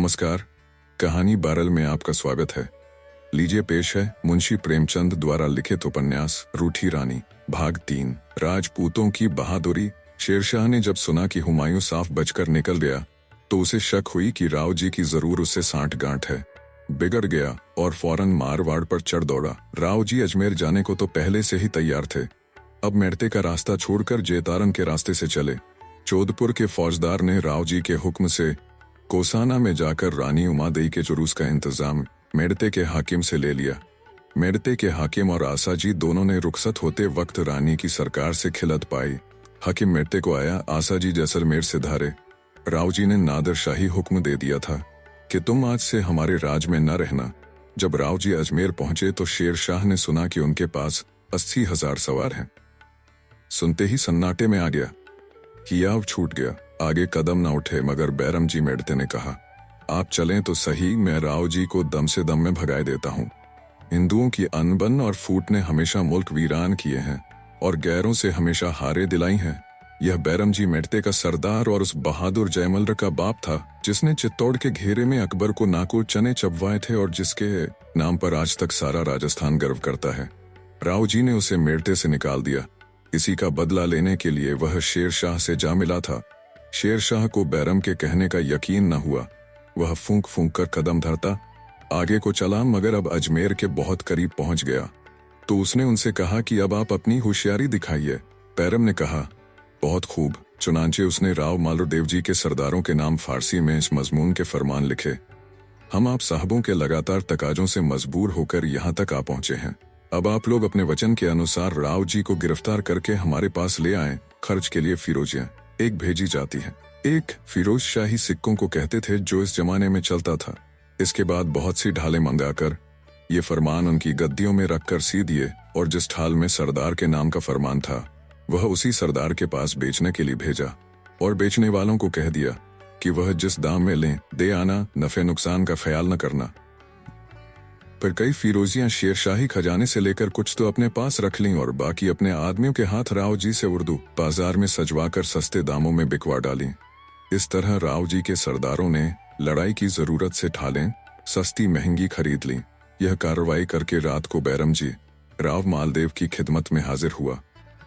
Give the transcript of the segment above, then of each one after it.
नमस्कार। कहानी बारल में आपका स्वागत है। लीजिए पेश है मुंशी प्रेमचंद द्वारा लिखित उपन्यास रूठी रानी, भाग 3। राजपूतों की बहादुरी। शेरशाह ने जब सुना कि हुमायूं साफ बचकर निकल गया तो उसे शक हुई कि राव जी की जरूर उससे सांठ गांठ है। बिगड़ गया और फौरन मारवाड़ पर चढ़ दौड़ा। राव जी अजमेर जाने को तो पहले से ही तैयार थे। अब मेड़ते का रास्ता छोड़कर जेतारन के रास्ते से चले। जोधपुर के फौजदार ने राव जी के हुक्म से कोसाना में जाकर रानी उमादेई के जुलूस का इंतजाम मेड़ते के हाकिम से ले लिया। मेड़ते के हाकिम और आसाजी दोनों ने रुखसत होते वक्त रानी की सरकार से खिलत पाई। हाकिम मेड़ते को आया, आसाजी जैसलमेर से धारे। राव जी ने नादर शाही हुक्म दे दिया था कि तुम आज से हमारे राज में न रहना। जब राव जी अजमेर पहुंचे तो शेर शाह ने सुना कि उनके पास 80,000 सवार हैं। सुनते ही सन्नाटे में आ गया। हियाव छूट गया। आगे कदम न उठे मगर बैरम जी मेड़ते ने कहा, आप चलें तो सही, मैं राव जी को दम से दम में भगाए देता हूँ। हिंदुओं की अनबन और फूट ने हमेशा मुल्क वीरान किए हैं और गैरों से हमेशा हारे दिलाई हैं। यह बैरम जी मेड़ते का सरदार और उस बहादुर जयमल्ल का बाप था जिसने चित्तौड़ के घेरे में अकबर को नाको चने चबवाए थे और जिसके नाम पर आज तक सारा राजस्थान गर्व करता है। राव जी ने उसे मेड़ते से निकाल दिया। इसी का बदला लेने के लिए वह शेर शाह से जा मिला था। शेर शाह को बैरम के कहने का यकीन न हुआ। वह फूंक फूंक कर कदम धरता आगे को चला मगर अब अजमेर के बहुत करीब पहुंच गया तो उसने उनसे कहा कि अब आप अपनी होशियारी दिखाइए। बैरम ने कहा, बहुत खूब। चुनांचे उसने राव मालुदेव जी के सरदारों के नाम फारसी में इस मजमून के फरमान लिखे, हम आप साहबों के लगातार तकाजों से मजबूर होकर यहाँ तक आ पहुंचे हैं। अब आप लोग अपने वचन के अनुसार राव जी को गिरफ्तार करके हमारे पास ले आए। खर्च के लिए फिरोजियां एक भेजी जाती है। एक फिरोज शाही सिक्कों को कहते थे जो इस जमाने में चलता था। इसके बाद बहुत सी ढालें मंगाकर ये फरमान उनकी गद्दियों में रखकर सी दिए और जिस ढाल में सरदार के नाम का फरमान था वह उसी सरदार के पास बेचने के लिए भेजा और बेचने वालों को कह दिया कि वह जिस दाम में लें दे आना, नफे नुकसान का ख्याल न करना। पर कई फिरोजियां शेरशाही खजाने से लेकर कुछ तो अपने पास रख लीं और बाकी अपने आदमियों के हाथ राव जी से उर्दू बाजार में सजवाकर सस्ते दामों में बिकवा डाली। इस तरह राव जी के सरदारों ने लड़ाई की जरूरत से ढालें सस्ती महंगी खरीद ली। यह कार्रवाई करके रात को बैरम जी राव मालदेव की खिदमत में हाजिर हुआ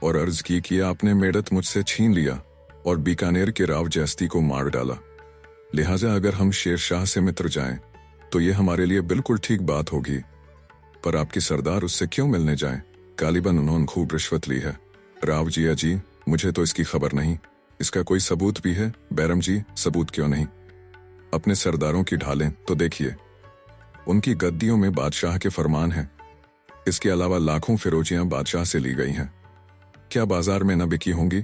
और अर्ज की कि आपने मेड़त मुझसे छीन लिया और बीकानेर के राव जैस्ती को मार डाला, लिहाजा अगर हम शेरशाह से मित्र जाएं तो ये हमारे लिए बिल्कुल ठीक बात होगी। पर आपके सरदार उससे क्यों मिलने जाएं? गालिबन उन्होंने खूब रिश्वत ली है। राव जी अजी, मुझे तो इसकी खबर नहीं। इसका कोई सबूत भी है? बैरम जी, सबूत क्यों नहीं, अपने सरदारों की ढालें तो देखिए। उनकी गद्दियों में बादशाह के फरमान हैं। इसके अलावा लाखों फिरोजियां बादशाह से ली गई हैं। क्या बाजार में न बिकी होंगी?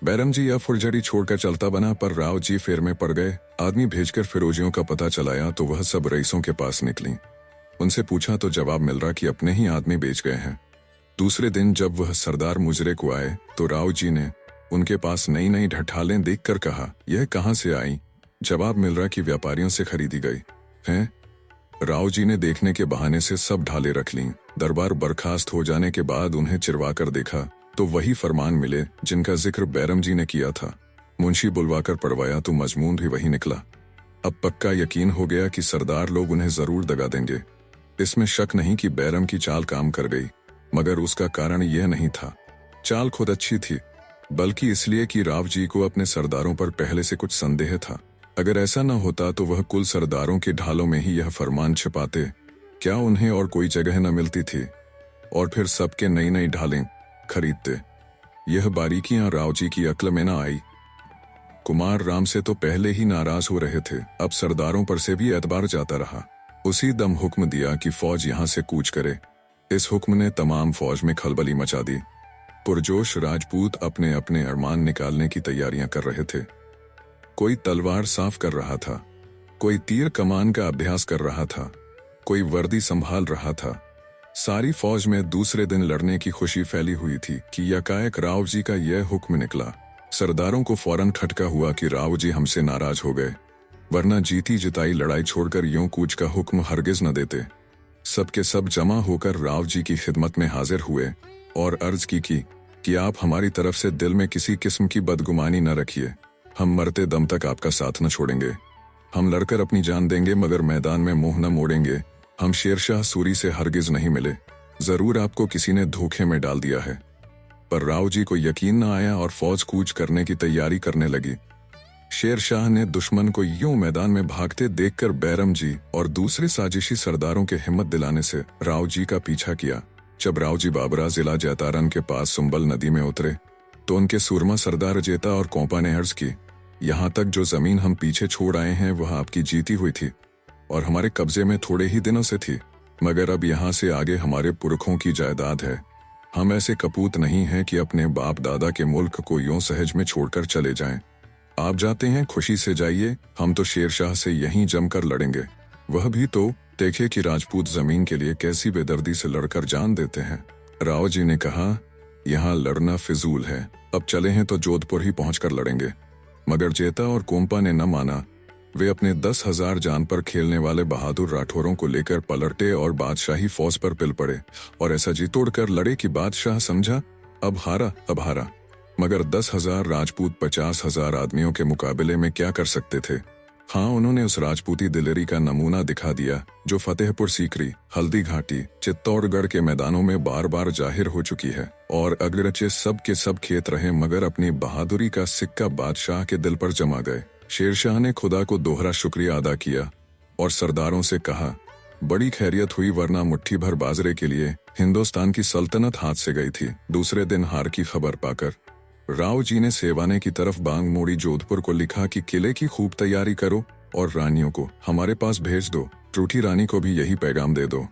बैरम जी यह फुलझड़ी छोड़कर चलता बना पर राव जी फेर में पड़ गए। आदमी भेजकर फिरोजियों का पता चलाया तो वह सब रईसों के पास निकली। उनसे पूछा तो जवाब मिल रहा कि अपने ही आदमी बेच गए हैं। दूसरे दिन जब वह सरदार मुजरे को आए तो राव जी ने उनके पास नई नई ढठालें देखकर कहा, यह कहाँ से आई? जवाब मिल रहा कि व्यापारियों से खरीदी गई हैं। राव जी ने देखने के बहाने से सब ढाले रख लीं। दरबार बर्खास्त हो जाने के बाद उन्हें चिरवाकर देखा तो वही फरमान मिले जिनका जिक्र बैरम जी ने किया था। मुंशी बुलवाकर पढ़वाया तो मजमून भी वही निकला। अब पक्का यकीन हो गया कि सरदार लोग उन्हें जरूर दगा देंगे। इसमें शक नहीं कि बैरम की चाल काम कर गई, मगर उसका कारण यह नहीं था चाल खुद अच्छी थी, बल्कि इसलिए कि राव जी को अपने सरदारों पर पहले से कुछ संदेह था। अगर ऐसा न होता तो वह कुल सरदारों के ढालों में ही यह फरमान छिपाते। क्या उन्हें और कोई जगह न मिलती थी? और फिर सबके नई नई ढालें खरीदते। यह बारीकियां राव जी की अक्ल में न आई। कुमार राम से तो पहले ही नाराज हो रहे थे, अब सरदारों पर से भी एतबार जाता रहा। उसी दम हुक्म दिया कि फौज यहां से कूच करे। इस हुक्म ने तमाम फौज में खलबली मचा दी। पुरजोश राजपूत अपने अपने अरमान निकालने की तैयारियां कर रहे थे। कोई तलवार साफ कर रहा था, कोई तीर कमान का अभ्यास कर रहा था, कोई वर्दी संभाल रहा था। सारी फौज में दूसरे दिन लड़ने की खुशी फैली हुई थी कि यकाएक राव जी का यह हुक्म निकला। सरदारों को फौरन खटका हुआ कि राव जी हमसे नाराज हो गए, वरना जीती जिताई लड़ाई छोड़कर यूं कूच का हुक्म हरगिज न देते। सबके सब जमा होकर राव जी की खिदमत में हाजिर हुए और अर्ज की कि आप हमारी तरफ से दिल में किसी किस्म की बदगुमानी न रखिए। हम मरते दम तक आपका साथ न छोड़ेंगे। हम लड़कर अपनी जान देंगे मगर मैदान में मुंह न मोड़ेंगे। हम शेरशाह सूरी से हरगिज नहीं मिले। जरूर आपको किसी ने धोखे में डाल दिया है। पर राव जी को यकीन न आया और फौज कूच करने की तैयारी करने लगी। शेरशाह ने दुश्मन को यूं मैदान में भागते देखकर बैरम जी और दूसरे साजिशी सरदारों के हिम्मत दिलाने से राव जी का पीछा किया। जब राव जी बाबरा जिला जैतारन के पास सुंबल नदी में उतरे तो उनके सूरमा सरदार जेता और कोंपा ने अर्ज की, यहाँ तक जो जमीन हम पीछे छोड़ आए हैं वह आपकी जीती हुई थी और हमारे कब्जे में थोड़े ही दिनों से थी, मगर अब यहाँ से आगे हमारे पुरखों की जायदाद है। हम ऐसे कपूत नहीं हैं कि अपने बाप दादा के मुल्क को यूं सहज में छोड़कर चले जाएं। आप जाते हैं खुशी से जाइए, हम तो शेरशाह से यहीं जमकर लड़ेंगे। वह भी तो देखे कि राजपूत जमीन के लिए कैसी बेदर्दी से लड़कर जान देते हैं। राव जी ने कहा, यहाँ लड़ना फिजूल है, अब चले हैं तो जोधपुर ही पहुंचकर लड़ेंगे। मगर जेता और कोंपा ने न माना। वे अपने 10,000 जान पर खेलने वाले बहादुर राठौरों को लेकर पलटे और बादशाही फौज पर पिल पड़े और ऐसा जी तोड़कर लड़े कि बादशाह समझा अब हारा। मगर 10,000 राजपूत 50,000 आदमियों के मुकाबले में क्या कर सकते थे। हाँ, उन्होंने उस राजपूती दिलेरी का नमूना दिखा दिया जो फतेहपुर सीकरी, हल्दी घाटी, चित्तौड़गढ़ के मैदानों में बार बार जाहिर हो चुकी है। और अगरचे सब के सब खेत रहे मगर अपनी बहादुरी का सिक्का बादशाह के दिल पर जमा गए। शेरशाह ने खुदा को दोहरा शुक्रिया अदा किया और सरदारों से कहा, बड़ी खैरियत हुई वरना मुट्ठी भर बाजरे के लिए हिंदुस्तान की सल्तनत हाथ से गई थी। दूसरे दिन हार की खबर पाकर राव जी ने सेवाने की तरफ बांग मोड़ी जोधपुर को लिखा कि किले की खूब तैयारी करो और रानियों को हमारे पास भेज दो। रूठी रानी को भी यही पैगाम दे दो।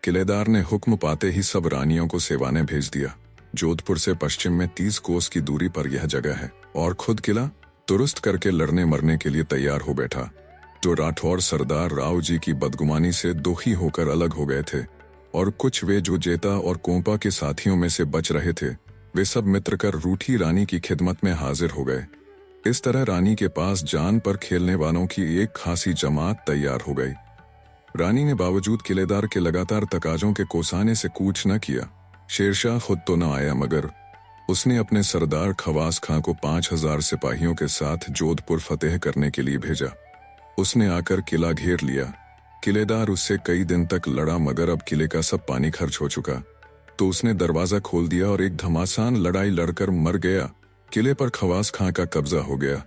किलेदार ने हुक्म पाते ही सब रानियों को सेवाने भेज दिया। जोधपुर से पश्चिम में 30 कोस की दूरी पर यह जगह है और खुद किला दुरुस्त करके लड़ने मरने के लिए तैयार हो बैठा। जो राठौर सरदार राव जी की बदगुमानी से दुखी होकर अलग हो गए थे और कुछ वे जो जेता और कोंपा के साथियों में से बच रहे थे, वे सब मित्र कर रूठी रानी की खिदमत में हाजिर हो गए। इस तरह रानी के पास जान पर खेलने वालों की एक खासी जमात तैयार हो गई। रानी ने बावजूद किलेदार के लगातार तकाजों के कोसाने से कूच न किया। शेरशाह खुद तो न आया मगर उसने अपने सरदार खवास खां को 5,000 सिपाहियों के साथ जोधपुर फतेह करने के लिए भेजा। उसने आकर किला घेर लिया। किलेदार उससे कई दिन तक लड़ा मगर अब किले का सब पानी खर्च हो चुका तो उसने दरवाजा खोल दिया और एक घमासान लड़ाई लड़कर मर गया। किले पर खवास खां का कब्जा हो गया।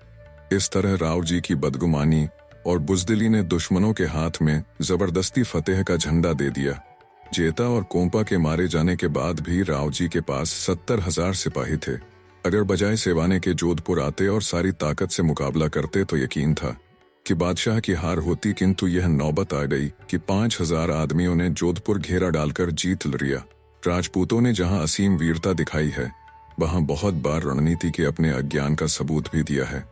इस तरह राव जी की बदगुमानी और बुजदिली ने दुश्मनों के हाथ में जबरदस्ती फतेह का झंडा दे दिया। जेता और कोंपा के मारे जाने के बाद भी राव जी के पास 70,000 सिपाही थे। अगर बजाय सेवाने के जोधपुर आते और सारी ताकत से मुकाबला करते तो यकीन था कि बादशाह की हार होती, किंतु यह नौबत आ गई कि 5,000 आदमियों ने जोधपुर घेरा डालकर जीत लिया। राजपूतों ने जहां असीम वीरता दिखाई है वहां बहुत बार रणनीति के अपने अज्ञान का सबूत भी दिया है।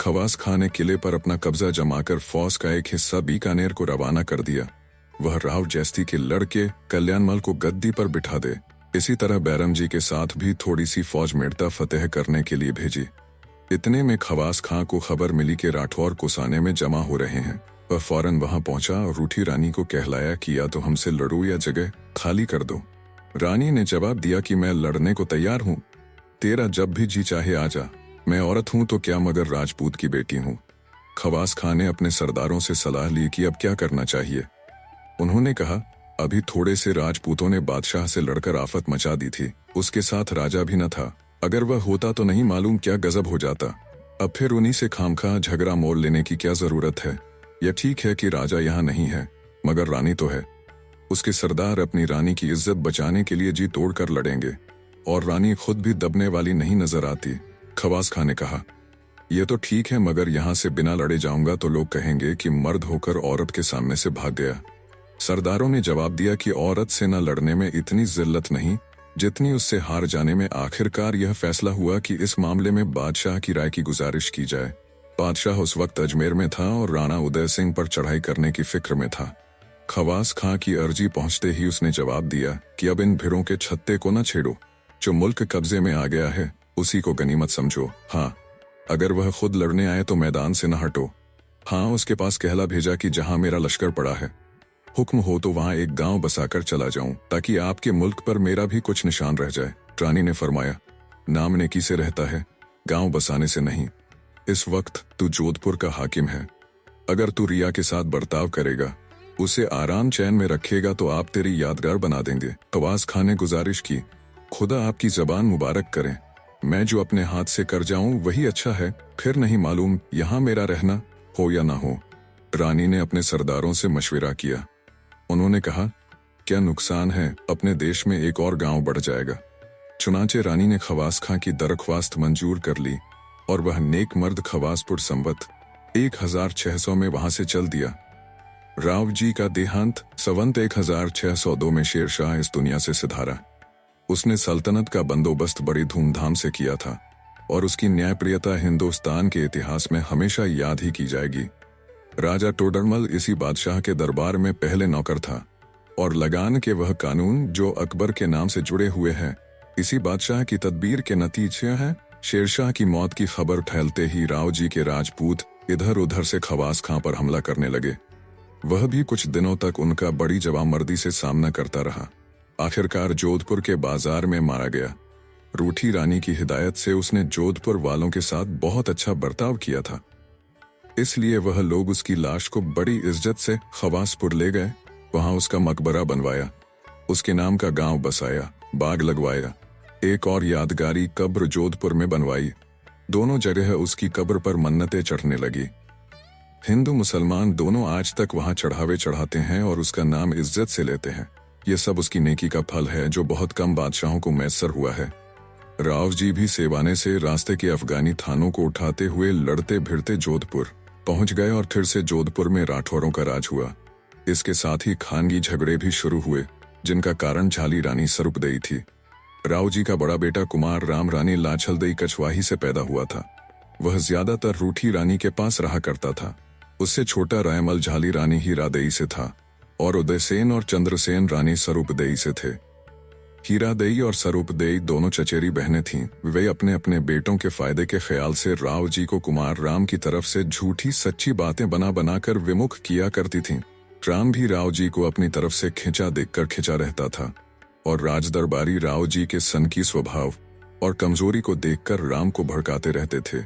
खवास खां ने किले पर अपना कब्जा जमाकर फौज का एक हिस्सा बीकानेर को रवाना कर दिया। वह राव जैस्ती के लड़के कल्याणमल को गद्दी पर बिठा दे। इसी तरह बैरम जी के साथ भी थोड़ी सी फौज मेड़ता फतेह करने के लिए भेजी। इतने में खवास खां को खबर मिली कि राठौर कोसाने में जमा हो रहे हैं। वह फौरन वहां पहुंचा और रूठी रानी को कहलाया कि या तो हमसे लड़ो या जगह खाली कर दो। रानी ने जवाब दिया कि मैं लड़ने को तैयार हूँ, तेरा जब भी जी चाहे आजा। मैं औरत हूँ तो क्या मगर राजपूत की बेटी हूँ। खवास खां ने अपने सरदारों से सलाह ली कि अब क्या करना चाहिए। उन्होंने कहा, अभी थोड़े से राजपूतों ने बादशाह से लड़कर आफत मचा दी थी, उसके साथ राजा भी न था। अगर वह होता तो नहीं मालूम क्या गजब हो जाता। अब फिर उन्हीं से खामखा झगड़ा मोल लेने की क्या जरूरत है। यह ठीक है कि राजा यहाँ नहीं है मगर रानी तो है। उसके सरदार अपनी रानी की इज्जत बचाने के लिए जी तोड़ कर लड़ेंगे और रानी खुद भी दबने वाली नहीं नजर आती। खवास खां ने कहा, यह तो ठीक है मगर यहाँ से बिना लड़े जाऊंगा तो लोग कहेंगे कि मर्द होकर औरत के सामने से भाग गया। सरदारों ने जवाब दिया कि औरत से न लड़ने में इतनी जिल्लत नहीं जितनी उससे हार जाने में। आखिरकार यह फैसला हुआ कि इस मामले में बादशाह की राय की गुजारिश की जाए। बादशाह उस वक्त अजमेर में था और राणा उदय सिंह पर चढ़ाई करने की फिक्र में था। खवास खां की अर्जी पहुंचते ही उसने जवाब दिया कि अब इन भिड़ों के छत्ते को न छेड़ो। जो मुल्क कब्जे में आ गया है उसी को गनीमत समझो। हाँ, अगर वह खुद लड़ने आए तो मैदान से न हटो। हाँ, उसके पास कहला भेजा कि जहां मेरा लश्कर पड़ा है, हुक्म हो तो वहां एक गांव बसाकर चला जाऊं ताकि आपके मुल्क पर मेरा भी कुछ निशान रह जाए। रानी ने फरमाया, नाम नेकी से रहता है, गांव बसाने से नहीं। इस वक्त तू जोधपुर का हाकिम है। अगर तू रिया के साथ बर्ताव करेगा, उसे आराम चैन में रखेगा तो आप तेरी यादगार बना देंगे। खवास खान ने गुजारिश की, खुदा आपकी जबान मुबारक करे। मैं जो अपने हाथ से कर जाऊं वही अच्छा है, फिर नहीं मालूम यहाँ मेरा रहना हो या ना हो। रानी ने अपने सरदारों से मशविरा किया। उन्होंने कहा, क्या नुकसान है, अपने देश में एक और गांव बढ़ जाएगा। चुनाचे रानी ने खवास खां की दरख्वास्त मंजूर कर ली और वह नेक मर्द खवासपुर संवत 1600 में वहां से चल दिया। राव जी का देहांत संवत 1602 में शेरशाह इस दुनिया से सिधारा। उसने सल्तनत का बंदोबस्त बड़ी धूमधाम से किया था और उसकी न्यायप्रियता हिंदुस्तान के इतिहास में हमेशा याद ही की जाएगी। राजा टोडरमल इसी बादशाह के दरबार में पहले नौकर था और लगान के वह कानून जो अकबर के नाम से जुड़े हुए हैं, इसी बादशाह की तदबीर के नतीजे हैं। शेरशाह की मौत की खबर फैलते ही राव जी के राजपूत इधर उधर से खवास खां पर हमला करने लगे। वह भी कुछ दिनों तक उनका बड़ी जवामर्दी से सामना करता रहा। आखिरकार जोधपुर के बाजार में मारा गया। रूठी रानी की हिदायत से उसने जोधपुर वालों के साथ बहुत अच्छा बर्ताव किया था, इसलिए वह लोग उसकी लाश को बड़ी इज्जत से खवासपुर ले गए। वहां उसका मकबरा बनवाया, उसके नाम का गांव बसाया, बाग लगवाया। एक और यादगारी कब्र जोधपुर में बनवाई। दोनों जगह उसकी कब्र पर मन्नतें चढ़ने लगी। हिंदू मुसलमान दोनों आज तक वहां चढ़ावे चढ़ाते हैं और उसका नाम इज्जत से लेते हैं। यह सब उसकी नेकी का फल है जो बहुत कम बादशाहों को मैसर हुआ है। राव जी भी सेवाने से रास्ते के अफगानी थानों को उठाते हुए लड़ते भिड़ते जोधपुर पहुंच गए और फिर से जोधपुर में राठौरों का राज हुआ। इसके साथ ही खानगी झगड़े भी शुरू हुए, जिनका कारण झाली रानी सरुपदेई थी। राव जी का बड़ा बेटा कुमार राम रानी लाछलदेई कछवाही से पैदा हुआ था। वह ज्यादातर रूठी रानी के पास रहा करता था। उससे छोटा रायमल झाली रानी हीरादेई से था और उदयसेन और चंद्रसेन रानी सरुपदेई से थे। हीरादेई और सरुपदेई दोनों चचेरी बहनें थीं। वे अपने अपने बेटों के फायदे के ख्याल से राव जी को कुमार राम की तरफ से झूठी सच्ची बातें बना बनाकर विमुख किया करती थीं। राम भी राव जी को अपनी तरफ से खिंचा देखकर खिंचा रहता था और राजदरबारी राव जी के सनकी स्वभाव और कमजोरी को देखकर राम को भड़काते रहते थे।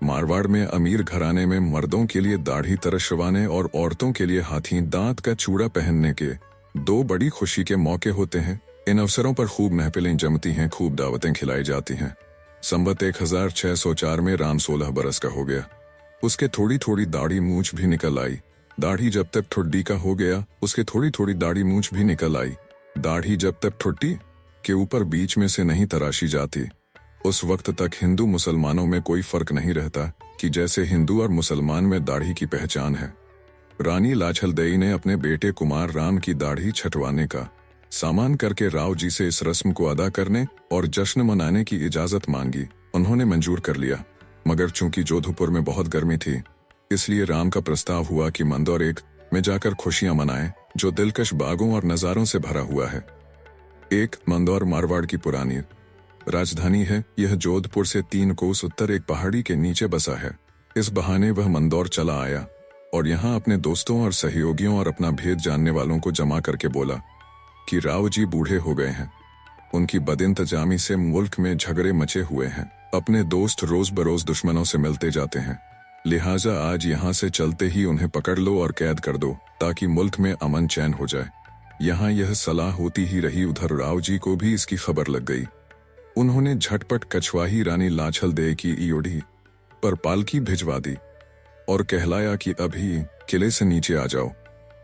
मारवाड़ में अमीर घराने में मर्दों के लिए दाढ़ी तरशवाने और औरतों के लिए हाथी दांत का चूड़ा पहनने के दो बड़ी खुशी के मौके होते हैं। इन अवसरों पर खूब महफिलें जमती हैं, खूब दावतें खिलाई जाती हैं। संवत 1604 में राम 16 बरस का हो गया। उसके थोड़ी थोड़ी दाढ़ी मूंछ भी निकल आई। दाढ़ी जब तक ठुड्डी का हो गया, उसके थोड़ी थोड़ी दाढ़ी मूंछ भी निकल आई। दाढ़ी जब तक ठुड्डी के ऊपर बीच में से नहीं तराशी जाती, उस वक्त तक हिंदू मुसलमानों में कोई फर्क नहीं रहता कि जैसे हिंदू और मुसलमान में दाढ़ी की पहचान है। रानी लाछलदेई ने अपने बेटे कुमार राम की दाढ़ी छटवाने का सामान करके राव जी से इस रस्म को अदा करने और जश्न मनाने की इजाजत मांगी। उन्होंने मंजूर कर लिया, मगर चूंकि जोधपुर में बहुत गर्मी थी, इसलिए राम का प्रस्ताव हुआ कि मंदौर एक में जाकर खुशियां मनाएं, जो दिलकश बागों और नजारों से भरा हुआ है। एक मंदौर मारवाड़ की पुरानी राजधानी है। यह जोधपुर से 3 कोस उत्तर एक पहाड़ी के नीचे बसा है। इस बहाने वह मंदौर चला आया और यहाँ अपने दोस्तों और सहयोगियों और अपना भेद जानने वालों को जमा करके बोला कि राव जी बूढ़े हो गए हैं। उनकी बदइंतजामी से मुल्क में झगड़े मचे हुए हैं। अपने दोस्त रोज बरोज दुश्मनों से मिलते जाते हैं, लिहाजा आज यहाँ से चलते ही उन्हें पकड़ लो और कैद कर दो ताकि मुल्क में अमन चैन हो जाए। यहाँ यह सलाह होती ही रही, उधर राव जी को भी इसकी खबर लग गई। उन्होंने झटपट कछवाही रानी लाछलदेई की ईओढ़ी पर पालकी भिजवा दी और कहलाया कि अभी किले से नीचे आ जाओ।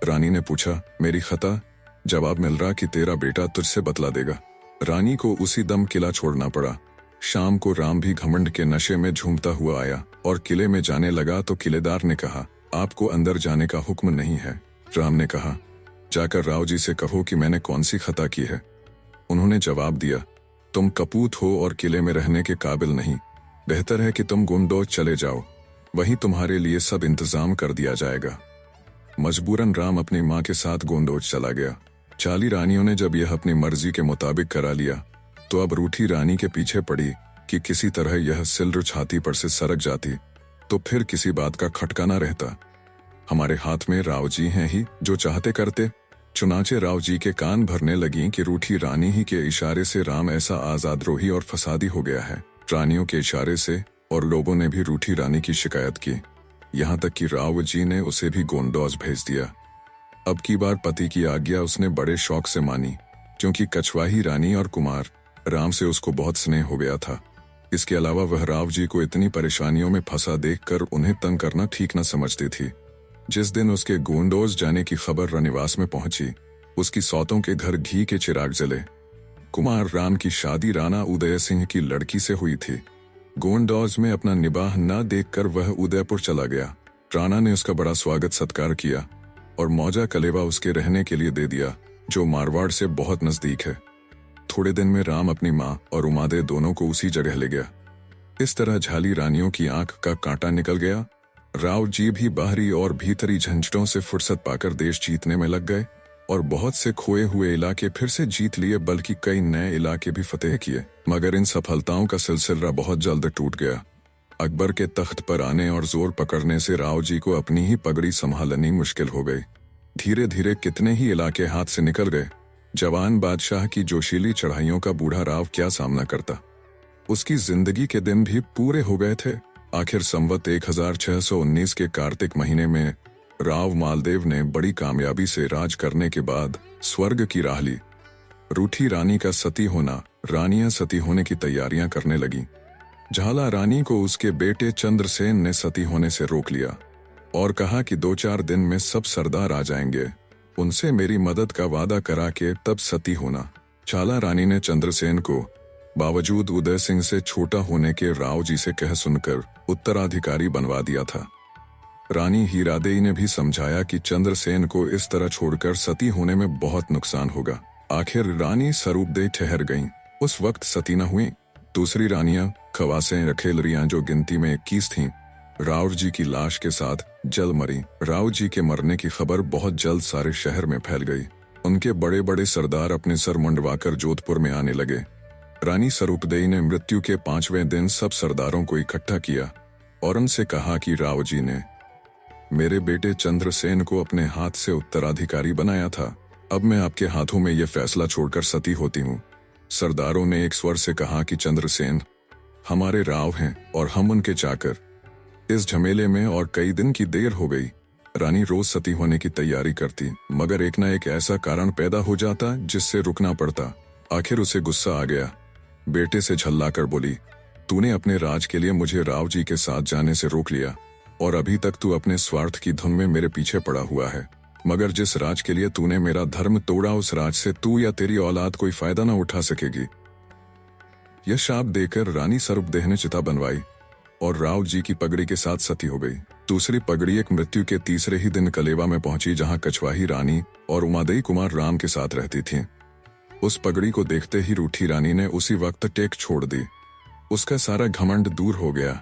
रानी ने पूछा, मेरी खता? जवाब मिल रहा कि तेरा बेटा तुझसे बतला देगा। रानी को उसी दम किला छोड़ना पड़ा। शाम को राम भी घमंड के नशे में झूमता हुआ आया और किले में जाने लगा तो किलेदार ने कहा, आपको अंदर जाने का हुक्म नहीं है। राम ने कहा, जाकर राव जी से कहो कि मैंने कौन सी खता की है। उन्होंने जवाब दिया, तुम कपूत हो और किले में रहने के काबिल नहीं। बेहतर है कि तुम गुंडोज चले जाओ, वहीं तुम्हारे लिए सब इंतजाम कर दिया जाएगा। मजबूरन राम अपनी माँ के साथ गोंदोज चला गया। चाली रानियों ने जब यह अपनी मर्जी के मुताबिक करा लिया तो अब रूठी रानी के पीछे पड़ी कि किसी तरह यह सिल्र छाती पर से सरक जाती तो फिर किसी बात का खटका ना रहता। हमारे हाथ में राव जी हैं ही, जो चाहते करते। चुनाचे राव जी के कान भरने लगी कि रूठी रानी ही के इशारे से राम ऐसा आजादरोही और फसादी हो गया है। रानियों के इशारे से और लोगों ने भी रूठी रानी की शिकायत की। यहाँ तक कि राव जी ने उसे भी गोंडौज भेज दिया। अब की बार पति की आज्ञा उसने बड़े शौक से मानी, क्योंकि कछवाही रानी और कुमार राम से उसको बहुत स्नेह हो गया था। इसके अलावा वह राव जी को इतनी परेशानियों में फंसा देखकर उन्हें तंग करना ठीक न समझती थी। जिस दिन उसके गोंडौज जाने की खबर रनिवास में पहुंची, उसकी सौतों के घर घी के चिराग जले। कुमार राम की शादी राणा उदय सिंह की लड़की से हुई थी। गोंडौज में अपना निबाह न देखकर वह उदयपुर चला गया। राणा ने उसका बड़ा स्वागत सत्कार किया और मौजा कलेवा उसके रहने के लिए दे दिया, जो मारवाड़ से बहुत नजदीक है। थोड़े दिन में राम अपनी माँ और उमादे दोनों को उसी जगह ले गया। इस तरह झाली रानियों की आंख का कांटा निकल गया। राव जी भी बाहरी और भीतरी झंझटों से फुर्सत पाकर देश जीतने में लग गए और बहुत से खोए हुए इलाके फिर से जीत लिए, बल्कि कई नए इलाके भी फतेह किए। मगर इन सफलताओं का सिलसिला बहुत जल्द टूट गया। अकबर के तख्त पर आने और जोर पकड़ने से राव जी को अपनी ही पगड़ी संभालनी मुश्किल हो गई। धीरे धीरे कितने ही इलाके हाथ से निकल गए। जवान बादशाह की जोशीली चढ़ाइयों का बूढ़ा राव क्या सामना करता। उसकी जिंदगी के दिन भी पूरे हो गए थे। आखिर संवत 1619 के कार्तिक महीने में राव मालदेव ने बड़ी कामयाबी से राज करने के बाद स्वर्ग की राह ली। रूठी रानी का सती होना, रानियां सती होने की तैयारियां करने लगी। झाला रानी को उसके बेटे चंद्रसेन ने सती होने से रोक लिया और कहा कि 2-4 दिन में सब सरदार आ जाएंगे, उनसे मेरी मदद का वादा करा के तब सती होना। झाला रानी ने चंद्रसेन को बावजूद उदय सिंह से छोटा होने के राव जी से कह सुनकर उत्तराधिकारी बनवा दिया था। रानी हीरादेई ने भी समझाया कि चंद्रसेन को इस तरह छोड़कर सती होने में बहुत नुकसान होगा। आखिर रानी स्वरूपदेई ठहर गईं। उस वक्त सती न हुई। दूसरी रानियां खवासें रखेलरियां जो गिनती में 21 थीं, राव जी की लाश के साथ जल मरी। राव जी के मरने की खबर बहुत जल्द सारे शहर में फैल गई। उनके बड़े बड़े सरदार अपने सर मुंडवाकर जोधपुर में आने लगे। रानी स्वरूपदेई ने मृत्यु के 5वें दिन सब सरदारों को इकट्ठा किया और उनसे कहा कि राव जी ने मेरे बेटे चंद्रसेन को अपने हाथ से उत्तराधिकारी बनाया था। अब मैं आपके हाथों में यह फैसला छोड़कर सती होती हूँ। सरदारों ने एक स्वर से कहा कि चंद्रसेन हमारे राव हैं और हम उनके चाकर। इस झमेले में और कई दिन की देर हो गई। रानी रोज सती होने की तैयारी करती, मगर एक न एक ऐसा कारण पैदा हो जाता जिससे रुकना पड़ता। आखिर उसे गुस्सा आ गया। बेटे से झल्लाकर बोली, तूने अपने राज के लिए मुझे राव जी के साथ जाने से रोक लिया और अभी तक तू अपने स्वार्थ की धुन में मेरे पीछे पड़ा हुआ है। मगर जिस राज के लिए तूने मेरा धर्म तोड़ा, उस राज से तू या तेरी औलाद कोई फायदा न उठा सकेगी। यह शाप देकर रानी स्वरूपदेह ने चिता बनवाई और राव जी की पगड़ी के साथ सती हो गई। दूसरी पगड़ी एक मृत्यु के तीसरे ही दिन कलेवा में पहुंची, जहां कछवाही रानी और उमादेई कुमार राम के साथ रहती थीं। उस पगड़ी को देखते ही रूठी रानी ने उसी वक्त टेक छोड़ दी। उसका सारा घमंड दूर हो गया।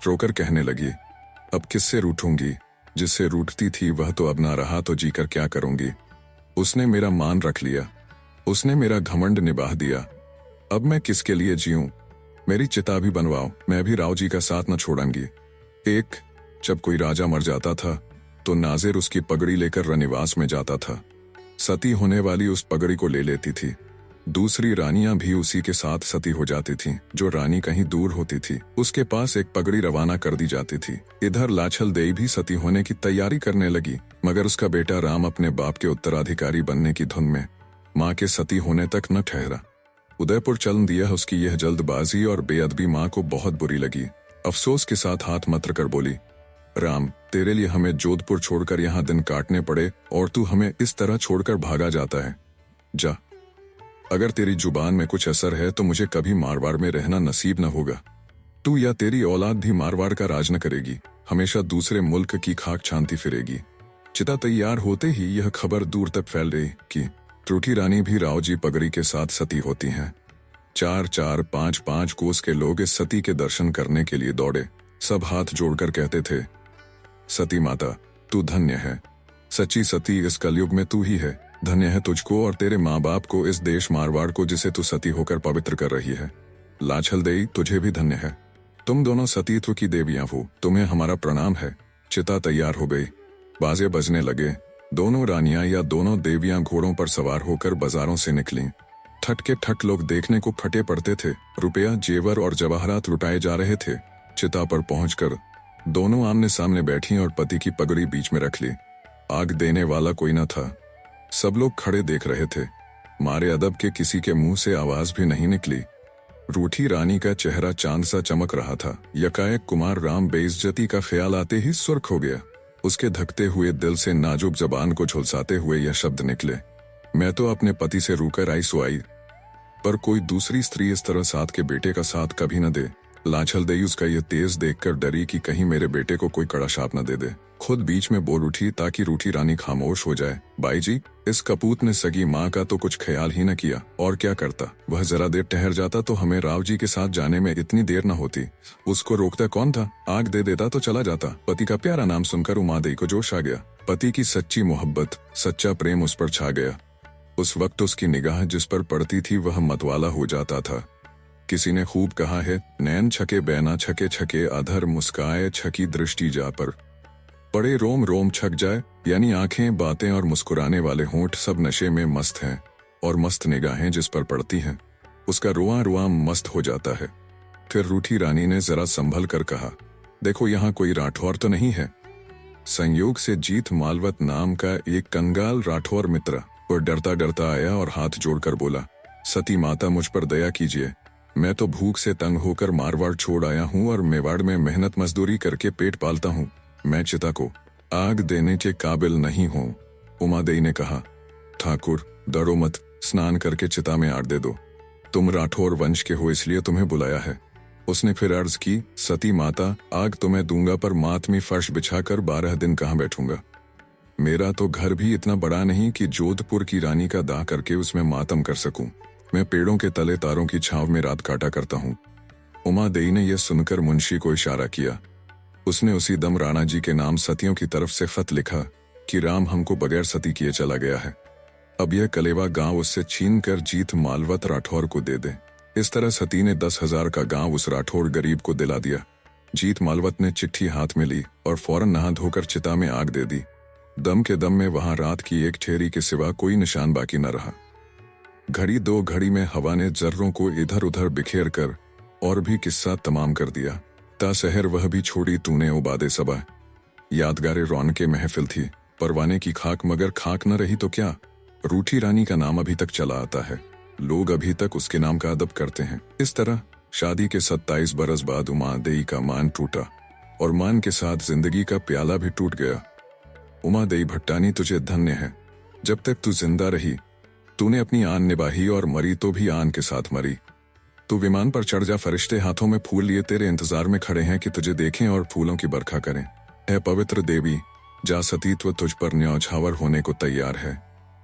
रोकर कहने लगी, अब किससे रूठूंगी? जिससे रूठती थी वह तो अब ना रहा, तो जीकर क्या करूंगी? उसने मेरा मान रख लिया, उसने मेरा घमंड निभाह दिया। अब मैं किसके लिए जीऊं? मेरी चिता भी बनवाओ, मैं भी राव जी का साथ न छोड़ूंगी। एक, जब कोई राजा मर जाता था तो नाजिर उसकी पगड़ी लेकर रनिवास में जाता था। सती होने वाली उस पगड़ी को ले लेती थी। दूसरी रानियां भी उसी के साथ सती हो जाती थीं। जो रानी कहीं दूर होती थी उसके पास एक पगड़ी रवाना कर दी जाती थी। इधर लाछल देई भी सती होने की तैयारी करने लगी, मगर उसका बेटा राम अपने बाप के उत्तराधिकारी बनने की धुन में माँ के सती होने तक न ठहरा। उदयपुर चल दिया। उसकी यह जल्दबाजी और बेअदबी माँ को बहुत बुरी लगी। अफसोस के साथ हाथ मत्र कर बोली, राम, तेरे लिए हमें जोधपुर छोड़कर यहाँ दिन काटने पड़े और तू हमें इस तरह छोड़कर भागा जाता है। जा, अगर तेरी जुबान में कुछ असर है तो मुझे कभी मारवाड़ में रहना नसीब न होगा। तू या तेरी औलाद भी मारवाड़ का राज न करेगी, हमेशा दूसरे मुल्क की खाक छानती फिरेगी। चिता तैयार होते ही यह खबर दूर तक फैल रही कि रूठी रानी भी राव जी पगड़ी के साथ सती होती हैं। 4-4, 5-5 कोस के लोग इस सती के दर्शन करने के लिए दौड़े। सब हाथ जोड़कर कहते थे, सती माता तू धन्य है, सच्ची सती इस कलयुग में तू ही है। धन्य है तुझको और तेरे माँ बाप को, इस देश मारवाड़ को जिसे तू सती होकर पवित्र कर रही है। लाछल देई तुझे भी धन्य है, तुम दोनों सतीत्व की देवियां हो, तुम्हें हमारा प्रणाम है। चिता तैयार हो गई, बाजे बजने लगे। दोनों रानियां या दोनों देवियां घोड़ों पर सवार होकर बाजारों से निकलीं। ठट के ठट लोग देखने को फटे पड़ते थे। रुपया, जेवर और जवाहरात लुटाए जा रहे थे। चिता पर पहुंचकर दोनों आमने सामने बैठी और पति की पगड़ी बीच में रख ली। आग देने वाला कोई न था। सब लोग खड़े देख रहे थे। मारे अदब के किसी के मुंह से आवाज भी नहीं निकली। रूठी रानी का चेहरा चांद सा चमक रहा था। यकाएक कुमार राम बेइज्जती का ख्याल आते ही सुर्ख हो गया। उसके धकते हुए दिल से नाजुक जबान को झुलसाते हुए यह शब्द निकले, मैं तो अपने पति से रूकर आई सो आई, पर कोई दूसरी स्त्री इस तरह साथ के बेटे का साथ कभी न दे। लाछल देई उसका यह तेज देखकर डरी कि कहीं मेरे बेटे को कोई कड़ा शाप न दे दे। खुद बीच में बोल उठी ताकि रूठी रानी खामोश हो जाए। बाई जी, इस कपूत ने सगी माँ का तो कुछ ख्याल ही न किया, और क्या करता। वह जरा देर ठहर जाता तो हमें राव जी के साथ जाने में इतनी देर न होती। उसको रोकता कौन था, आग दे देता तो चला जाता। पति का प्यारा नाम सुनकर उमादेई को जोश आ गया। पति की सच्ची मोहब्बत, सच्चा प्रेम उस पर छा गया। उस वक्त उसकी निगाह जिस पर पड़ती थी वह मतवाला हो जाता था। किसी ने खूब कहा है, नैन छके बैना छके छके अधर मुस्काए छकी दृष्टि जा पर पड़े रोम रोम छक जाए, यानी आंखें, बातें और मुस्कुराने वाले होंठ सब नशे में मस्त हैं, और मस्त निगाहें जिस पर पड़ती हैं उसका रुआ रुआ मस्त हो जाता है। फिर रूठी रानी ने जरा संभल कर कहा, देखो यहाँ कोई राठौर तो नहीं है। संयोग से जीत मालवत नाम का एक कंगाल राठौर मित्र और डरता डरता आया और हाथ जोड़कर बोला, सती माता मुझ पर दया कीजिए, मैं तो भूख से तंग होकर मारवाड़ छोड़ आया हूँ और मेवाड़ में मेहनत मजदूरी करके पेट पालता हूँ। मैं चिता को आग देने के काबिल नहीं हूँ। उमादेई ने कहा, ठाकुर डरो मत, स्नान करके चिता में आग दे दो। तुम राठौर वंश के हो इसलिए तुम्हें बुलाया है। उसने फिर अर्ज की, सती माता, आग तो मैं दूंगा पर मातमी फर्श बिछाकर 12 दिन कहाँ बैठूंगा। मेरा तो घर भी इतना बड़ा नहीं कि जोधपुर की रानी का दाह करके उसमें मातम कर सकूं। मैं पेड़ों के तले तारों की छांव में रात काटा करता हूँ। उमादेई ने यह सुनकर मुंशी को इशारा किया। उसने उसी दम राणा जी के नाम सतियों की तरफ से खत लिखा कि राम हमको बगैर सती किए चला गया है। अब यह कलेवा गांव उससे छीन कर जीत मालवत राठौर को दे दे। इस तरह सती ने 10,000 का गांव उस राठौर गरीब को दिला दिया। जीत मालवत ने चिट्ठी हाथ में ली और फौरन नहा धोकर चिता में आग दे दी। दम के दम में वहां रात की एक ठेरी के सिवा कोई निशान बाकी न रहा। घड़ी दो घड़ी में हवा ने जर्रों को इधर उधर बिखेर कर और भी किस्सा तमाम कर दिया। ता शहर वह भी छोड़ी तूने उबादे सबा। यादगारे रौनके महफिल थी। परवाने की खाक मगर खाक न रही तो क्या। रूठी रानी का नाम अभी तक चला आता है। लोग अभी तक उसके नाम का अदब करते हैं। इस तरह शादी के 27 बरस बाद उमादेई का मान टूटा और मान के साथ जिंदगी का प्याला भी टूट गया। उमादेई भट्टानी, तुझे धन्य है। जब तक तू जिंदा रही तूने अपनी आन निभाई और मरी तो भी आन के साथ मरी। तू विमान पर चढ़ जा, फरिश्ते हाथों में फूल लिए तेरे इंतजार में खड़े हैं कि तुझे देखें और फूलों की बरखा करें। है पवित्र देवी, जा सतीत्व तुझ पर न्यौछावर होने को तैयार है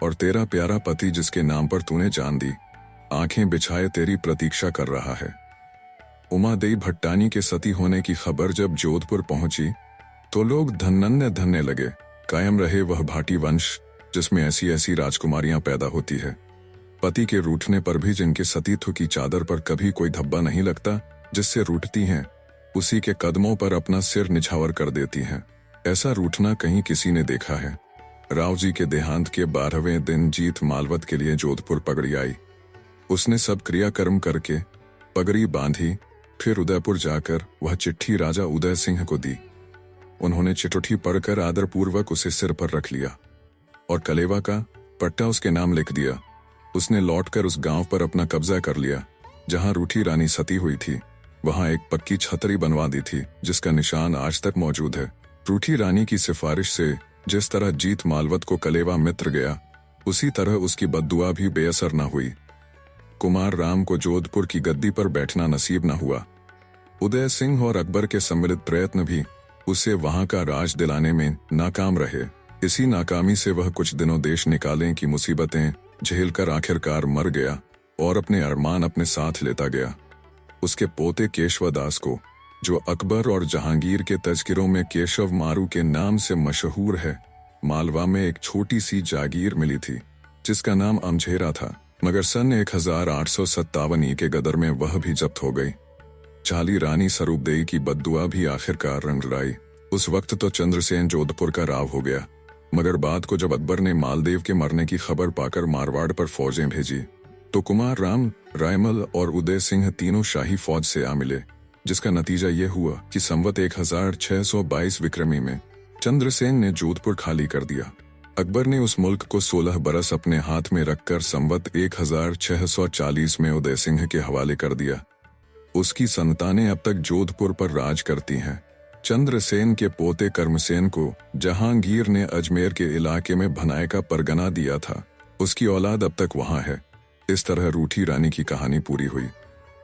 और तेरा प्यारा पति जिसके नाम पर तूने जान दी आंखें बिछाए तेरी प्रतीक्षा कर रहा है। उमादेई भट्टानी के सती होने की खबर जब जोधपुर पहुंची तो लोग धन्य धन्य लगे। कायम रहे वह भाटी वंश जिसमें ऐसी ऐसी राजकुमारियां पैदा होती है। पति के रूठने पर भी जिनके सतीत्व की चादर पर कभी कोई धब्बा नहीं लगता, जिससे रूठती हैं उसी के कदमों पर अपना सिर निछावर कर देती हैं। ऐसा रूठना कहीं किसी ने देखा है। राव जी के देहांत के 12वें दिन जीत मालवत के लिए जोधपुर पगड़ी आई। उसने सब क्रियाकर्म करके पगड़ी बांधी। फिर उदयपुर जाकर वह चिट्ठी राजा उदय सिंह को दी। उन्होंने चिट्ठी पढ़कर आदरपूर्वक उसे सिर पर रख लिया और कलेवा का पट्टा उसके नाम लिख दिया। उसने लौटकर उस गांव पर अपना कब्जा कर लिया जहां रूठी रानी सती हुई थी। वहां एक पक्की छतरी बनवा दी थी जिसका निशान आज तक मौजूद है। रूठी रानी की सिफारिश से जिस तरह जीत मालवत को कलेवा मित्र गया, उसी तरह उसकी बद्दुआ भी बेअसर न हुई। कुमार राम को जोधपुर की गद्दी पर बैठना नसीब न हुआ। उदय सिंह और अकबर के सम्मिलित प्रयत्न भी उसे वहां का राज दिलाने में नाकाम रहे। इसी नाकामी से वह कुछ दिनों देश निकालने की मुसीबतें झेलकर आखिरकार मर गया और अपने अरमान अपने साथ लेता गया। उसके पोते केशवदास को, जो अकबर और जहांगीर के तज़किरों में केशव मारू के नाम से मशहूर है, मालवा में एक छोटी सी जागीर मिली थी जिसका नाम अमझेरा था, मगर सन 1857 के गदर में वह भी जब्त हो गई। चाली रानी स्वरूपदेई की बद्दुआ भी आखिरकार रंग लाई। उस वक्त तो चंद्रसेन जोधपुर का राव हो गया, मगर बाद को जब अकबर ने मालदेव के मरने की खबर पाकर मारवाड़ पर फौजें भेजी तो कुमार राम, रायमल और उदय सिंह तीनों शाही फौज से आ मिले। जिसका नतीजा ये हुआ कि संवत 1622 विक्रमी में चंद्रसेन ने जोधपुर खाली कर दिया। अकबर ने उस मुल्क को 16 बरस अपने हाथ में रखकर संवत 1640 में उदय सिंह के हवाले कर दिया। उसकी संतानें अब तक जोधपुर पर राज करती हैं। चंद्रसेन के पोते कर्मसेन को जहांगीर ने अजमेर के इलाके में भनाए का परगना दिया था। उसकी औलाद अब तक वहां है। इस तरह रूठी रानी की कहानी पूरी हुई।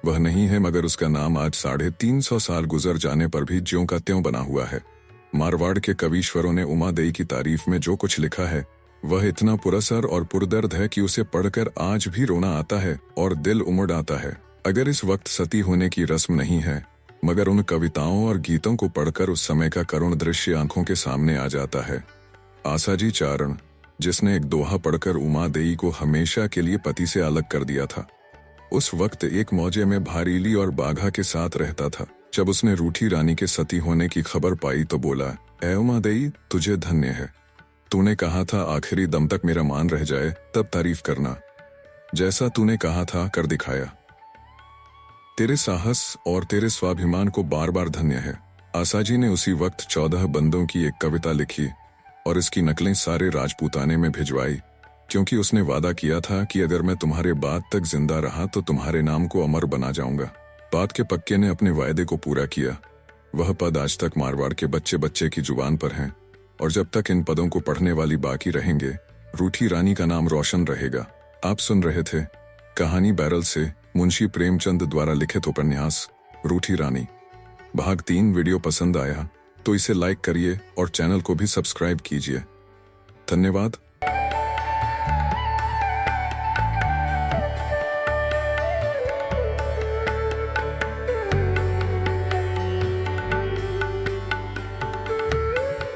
वह नहीं है मगर उसका नाम आज 350 साल गुजर जाने पर भी ज्यों का त्यों बना हुआ है। मारवाड़ के कवीश्वरों ने उमा देई की तारीफ में जो कुछ लिखा है वह इतना पुरसर और पुरदर्द है कि उसे पढ़कर आज भी रोना आता है और दिल उमड़ आता है। अगर इस वक्त सती होने की रस्म नहीं है मगर उन कविताओं और गीतों को पढ़कर उस समय का करुण दृश्य आंखों के सामने आ जाता है। आसाजी चारण, जिसने एक दोहा पढ़कर उमा देई को हमेशा के लिए पति से अलग कर दिया था, उस वक्त एक मौजे में भारीली और बाघा के साथ रहता था। जब उसने रूठी रानी के सती होने की खबर पाई तो बोला, ऐ उमा देई, तुझे धन्य है। तूने कहा था आखिरी दम तक मेरा मान रह जाए तब तारीफ करना। जैसा तूने कहा था कर दिखाया। तेरे साहस और तेरे स्वाभिमान को बार बार धन्य है। आसाजी ने उसी वक्त 14 बंदों की एक कविता लिखी और इसकी नकलें सारे राजपूताने में भिजवाई, क्योंकि उसने वादा किया था कि अगर मैं तुम्हारे बाद तक जिंदा रहा तो तुम्हारे नाम को अमर बना जाऊंगा। बात के पक्के ने अपने वायदे को पूरा किया। वह पद आज तक मारवाड़ के बच्चे बच्चे की जुबान पर हैं और जब तक इन पदों को पढ़ने वाली बाकी रहेंगे रूठी रानी का नाम रोशन रहेगा। आप सुन रहे थे कहानी बैरल से मुंशी प्रेमचंद द्वारा लिखित उपन्यास रूठी रानी भाग 3। वीडियो पसंद आया तो इसे लाइक करिए और चैनल को भी सब्सक्राइब कीजिए। धन्यवाद।